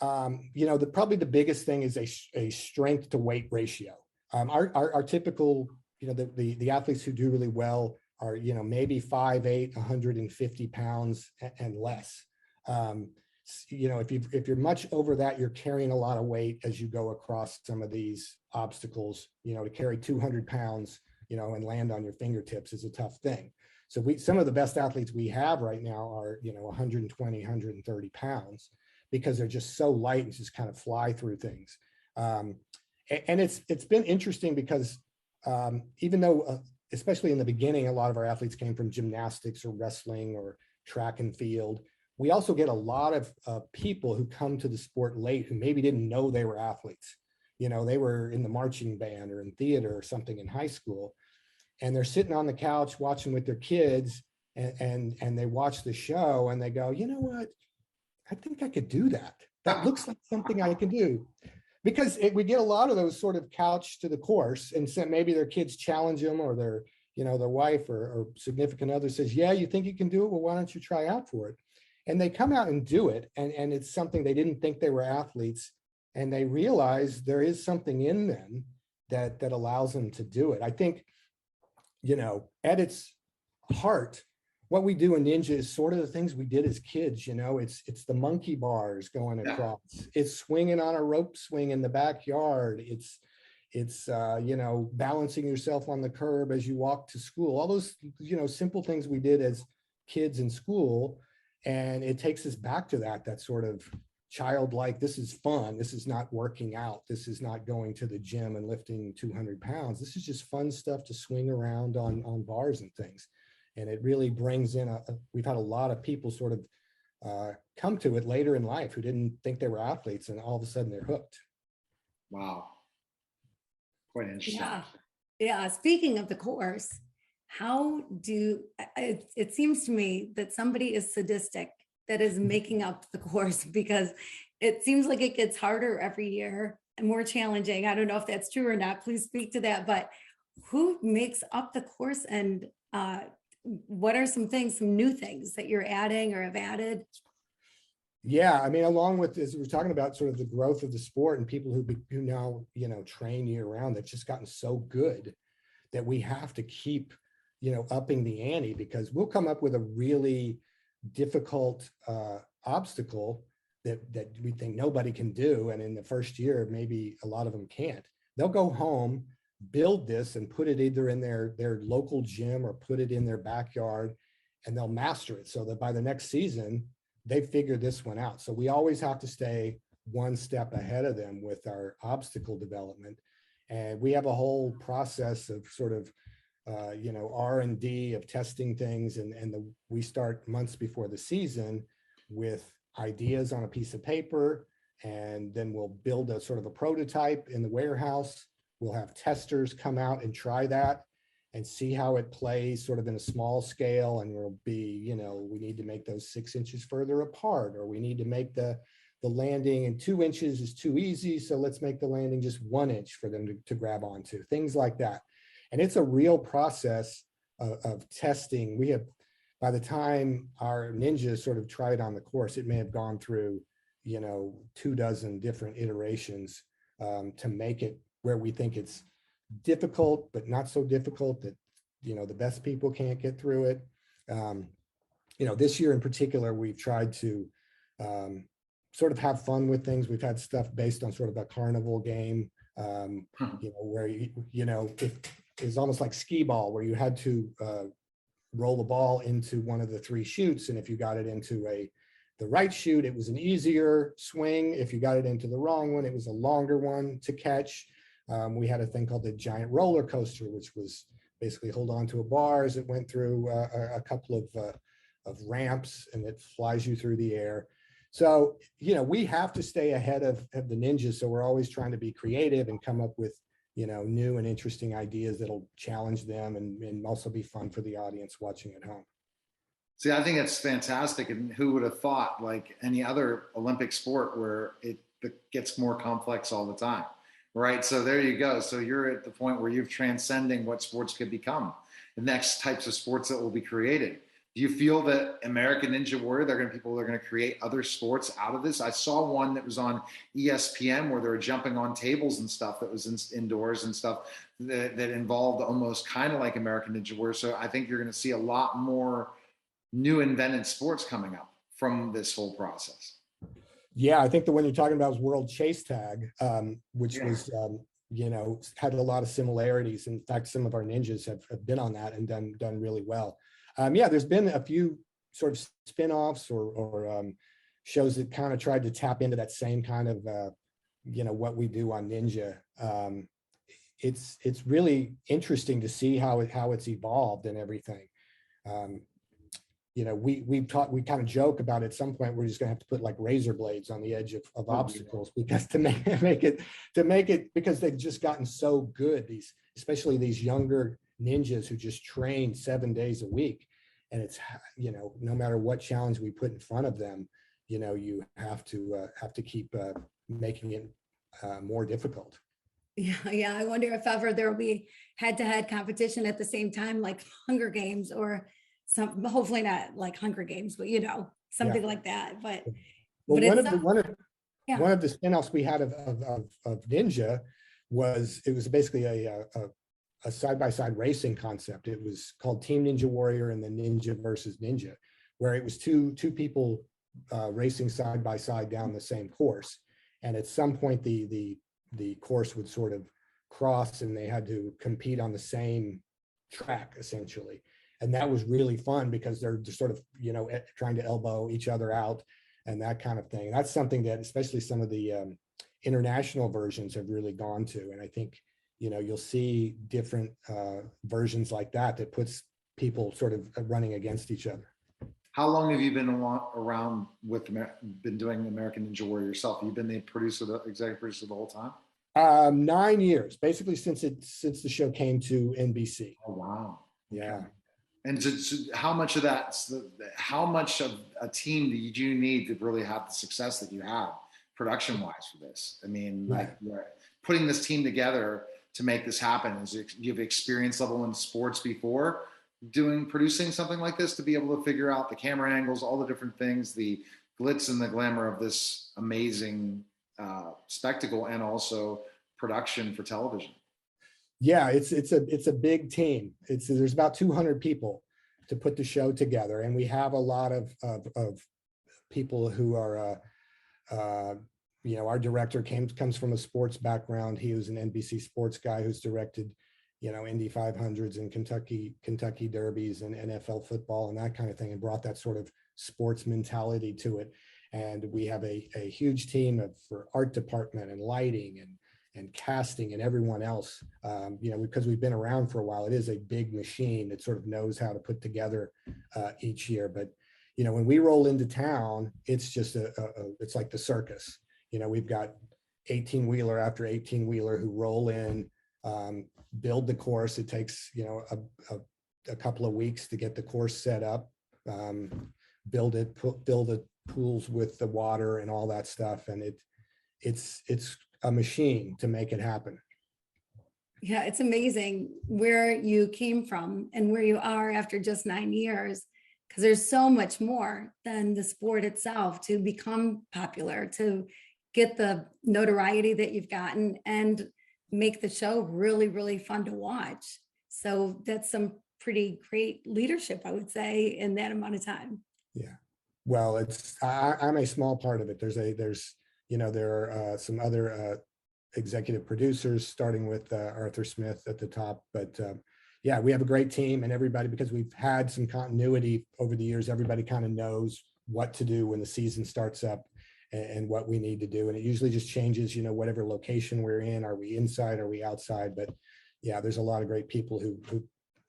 you know, probably the biggest thing is a strength to weight ratio. Our typical, you know, the athletes who do really well are, you know, maybe 5'8", 150 pounds and less. You know, if you're much over that, you're carrying a lot of weight as you go across some of these obstacles. You know, to carry 200 pounds, you know, and land on your fingertips is a tough thing. So some of the best athletes we have right now are, you know, 120, 130 pounds, because they're just so light and just kind of fly through things. And it's been interesting because even though, especially in the beginning, a lot of our athletes came from gymnastics or wrestling or track and field, we also get a lot of people who come to the sport late who maybe didn't know they were athletes. You know, they were in the marching band or in theater or something in high school, and they're sitting on the couch watching with their kids, and they watch the show and they go, you know what? I think I could do that. That looks like something I can do. Because we get a lot of those sort of couch to the course, and so maybe their kids challenge them, or their, you know, their wife or significant other says, yeah, you think you can do it? Well, why don't you try out for it? And they come out and do it. And it's something they didn't think they were athletes. And they realize there is something in them that allows them to do it. I think, you know, at its heart, what we do in ninja is sort of the things we did as kids. You know, it's the monkey bars going across, it's swinging on a rope swing in the backyard, it's you know, balancing yourself on the curb as you walk to school, all those, you know, simple things we did as kids in school. And it takes us back to that sort of childlike, this is fun, this is not working out, this is not going to the gym and lifting 200 pounds, this is just fun stuff to swing around on bars and things. And it really brings in we've had a lot of people sort of come to it later in life who didn't think they were athletes, and all of a sudden they're hooked. Wow. Quite interesting. Yeah. Speaking of the course, it seems to me that somebody is sadistic that is making up the course, because it seems like it gets harder every year and more challenging. I don't know if that's true or not. Please speak to that. But who makes up the course, and what are some new things that you're adding or have added? Yeah, I mean, along with, as we're talking about, sort of the growth of the sport and people who now, you know, train year round, they've just gotten so good that we have to keep, you know, upping the ante, because we'll come up with a really difficult obstacle that we think nobody can do. And in the first year, maybe a lot of them can't. They'll go home, build this and put it either in their local gym or put it in their backyard, and they'll master it so that by the next season, they figure this one out. So we always have to stay one step ahead of them with our obstacle development. And we have a whole process of sort of, you know, R&D of testing things. We start months before the season with ideas on a piece of paper, and then we'll build a sort of a prototype in the warehouse. We'll have testers come out and try that and see how it plays sort of in a small scale. And we'll be, you know, we need to make those 6 inches further apart, or we need to make the landing, and 2 inches is too easy, so let's make the landing just 1 inch for them to grab onto, things like that. And it's a real process of testing. We have, by the time our ninjas sort of tried on the course, it may have gone through, you know, 24 different iterations to make it where we think it's difficult, but not so difficult that, you know, the best people can't get through it. You know, this year in particular, we've tried to sort of have fun with things. We've had stuff based on sort of a carnival game You know, where you know, it's almost like skee ball, where you had to roll the ball into one of the 3 chutes, and if you got it into the right chute, it was an easier swing. If you got it into the wrong one, it was a longer one to catch. We had a thing called the giant roller coaster, which was basically hold on to a bar as it went through a couple of ramps, and it flies you through the air. So, you know, we have to stay ahead of the ninjas. So we're always trying to be creative and come up with, you know, new and interesting ideas that'll challenge them and also be fun for the audience watching at home. See, I think it's fantastic. And who would have thought, like any other Olympic sport, where it gets more complex all the time, right? So there you go. So you're at the point where you're transcending what sports could become, the next types of sports that will be created. Do you feel that American Ninja Warrior, people are going to create other sports out of this? I saw one that was on ESPN where they were jumping on tables and stuff that was indoors and stuff that involved almost kind of like American Ninja Warrior. So I think you're going to see a lot more new invented sports coming up from this whole process. Yeah, I think the one you're talking about is World Chase Tag, which was, you know, had a lot of similarities. In fact, some of our ninjas have been on that and done really well. Yeah, there's been a few sort of spin-offs or shows that kind of tried to tap into that same kind of, you know, what we do on Ninja. It's really interesting to see how it's evolved and everything. You know, we kind of joke about at some point we're just gonna have to put like razor blades on the edge of obstacles, because to make it because they've just gotten so good, especially these younger ninjas who just train 7 days a week. And it's, you know, no matter what challenge we put in front of them, you know, you have to keep making it more difficult. Yeah. I wonder if ever there will be head-to-head competition at the same time, like Hunger Games, or some, hopefully not like Hunger Games, but you know, something like that. But one of the spin-offs we had of Ninja was, it was basically a side-by-side racing concept. It was called Team Ninja Warrior and then Ninja versus Ninja, where it was two people racing side by side down the same course. And at some point the course would sort of cross and they had to compete on the same track essentially. And that was really fun because they're just sort of, you know, trying to elbow each other out and that kind of thing. And that's something that especially some of the international versions have really gone to. And I think, you know, you'll see different versions like that puts people sort of running against each other. How long have you been around with been doing American Ninja Warrior yourself? You've been the executive producer the whole time? 9 years, basically since the show came to NBC. Oh wow! Yeah. And how much of a team did you need to really have the success that you have production-wise for this? I mean, like putting this team together to make this happen. You have experience level in sports before producing something like this, to be able to figure out the camera angles, all the different things, the glitz and the glamour of this amazing spectacle, and also production for television. Yeah, it's a big team. There's about 200 people to put the show together, and we have a lot of people who are you know, our director comes from a sports background. He was an NBC sports guy who's directed, you know, Indy 500s and Kentucky Derbies and NFL football and that kind of thing, and brought that sort of sports mentality to it. And we have a huge team for art department and lighting and casting and everyone else. You know, because we've been around for a while, it is a big machine that sort of knows how to put together each year. But, you know, when we roll into town, it's just it's like the circus. You know, we've got 18-wheeler after 18-wheeler who roll in, build the course. It takes, you know, a couple of weeks to get the course set up, build the pools with the water and all that stuff. And it's a machine to make it happen. Yeah, it's amazing where you came from and where you are after just 9 years, because there's so much more than the sport itself to become popular, to get the notoriety that you've gotten and make the show really, really fun to watch. So that's some pretty great leadership, I would say, in that amount of time. Yeah. Well, I'm a small part of it. There's you know, there are some other executive producers, starting with Arthur Smith at the top. But yeah, we have a great team, and everybody, because we've had some continuity over the years, everybody kind of knows what to do when the season starts up and what we need to do. And it usually just changes, whatever location we're in. Are we inside? Are we outside? But yeah, there's a lot of great people who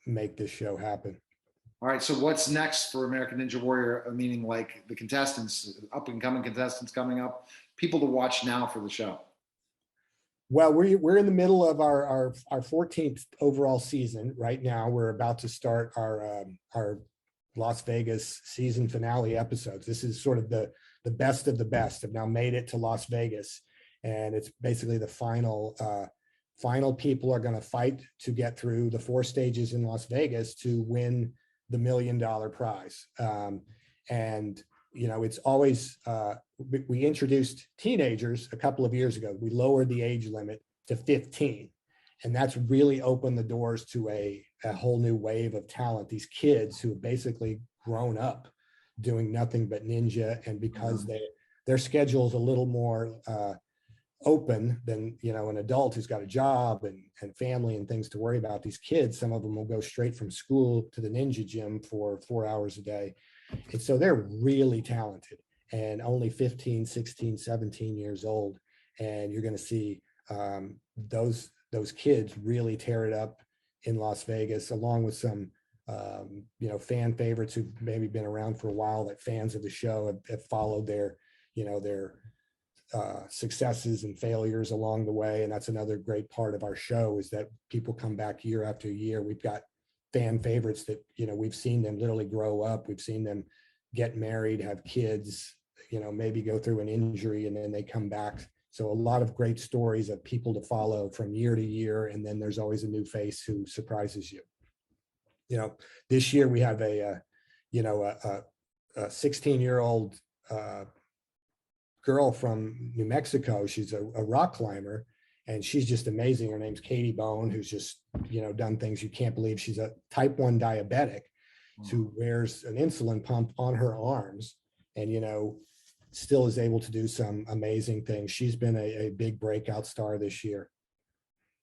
make this show happen. All right. So what's next for American Ninja Warrior? Meaning like the contestants, up and coming contestants coming up, people to watch now for the show. Well, we're in the middle of our 14th overall season right now. We're about to start our Las Vegas season finale episodes. This is sort of the best of the best have now made it to Las Vegas, and it's basically the final people are going to fight to get through the 4 stages in Las Vegas to win the $1 million prize. And it's always we introduced teenagers a couple of years ago. We lowered the age limit to 15, and that's really opened the doors to a whole new wave of talent. These kids who have basically grown up doing nothing but ninja, and because their schedule is a little more open than an adult who's got a job and family and things to worry about. These kids, some of them will go straight from school to the ninja gym for 4 hours a day. And so they're really talented and only 15, 16, 17 years old. And you're going to see those kids really tear it up in Las Vegas, along with some fan favorites who've maybe been around for a while, that fans of the show have followed their successes and failures along the way. And that's another great part of our show, is that people come back year after year. We've got fan favorites that, we've seen them literally grow up. We've seen them get married, have kids, maybe go through an injury, and then they come back. So a lot of great stories of people to follow from year to year. And then there's always a new face who surprises you. This year we have a 16-year-old girl from New Mexico. She's a rock climber, and she's just amazing. Her name's Katie Bone, who's just, done things you can't believe. She's a type 1 diabetic who wears an insulin pump on her arms, and, still is able to do some amazing things. She's been a big breakout star this year.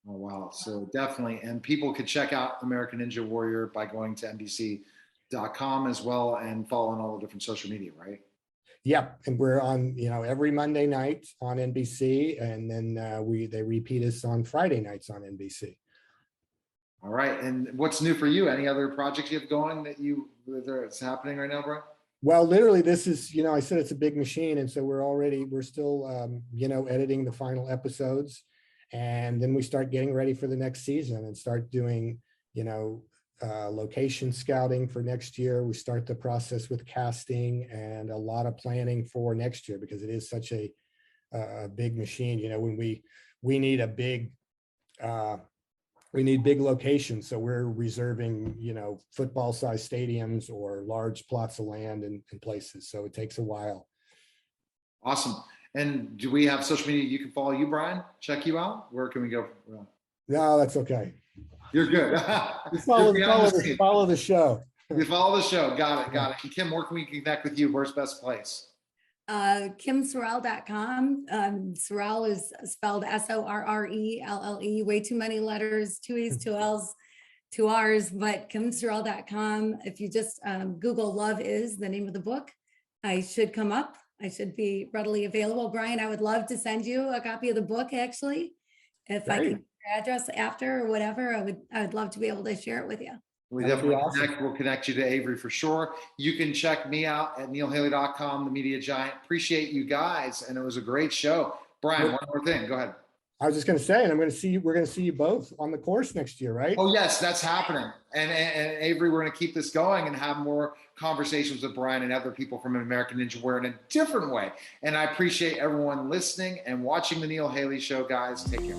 Oh, wow. So definitely. And people could check out American Ninja Warrior by going to NBC.com as well, and following all the different social media, right? Yep. And we're on, every Monday night on NBC, and then they repeat us on Friday nights on NBC. All right. And what's new for you? Any other projects you have going that's happening right now, Brian? Well, literally, this is, I said it's a big machine. And so we're still, editing the final episodes. And then we start getting ready for the next season and start doing, location scouting for next year. We start the process with casting and a lot of planning for next year, because it is such a big machine. When we need a big, we need big locations. So we're reserving, football sized stadiums or large plots of land in places. So it takes a while. Awesome. And do we have social media you can follow you, Brian? Check you out? Where can we go? No, that's okay. You're good. Follow the show. You follow the show. Got it. And Kim, where can we connect with you? Where's best place? KimSorrell.com. Sorrell is spelled SORRELLE. Way too many letters, 2 E's, 2 L's, 2 R's, but KimSorrell.com. If you just Google "Love Is" the name of the book, I should come up. I should be readily available. Brian, I would love to send you a copy of the book, actually. If I can get your address after or whatever, I would love to be able to share it with you. We definitely will connect you to Avery for sure. You can check me out at neilhaley.com, the media giant. Appreciate you guys. And it was a great show. Brian, one more thing. Go ahead. I was just going to say, and we're going to see you both on the course next year, right? Oh, yes, that's happening. And Avery, we're going to keep this going and have more conversations with Brian and other people from American Ninja Warrior in a different way. And I appreciate everyone listening and watching the Neil Haley Show, guys. Take care.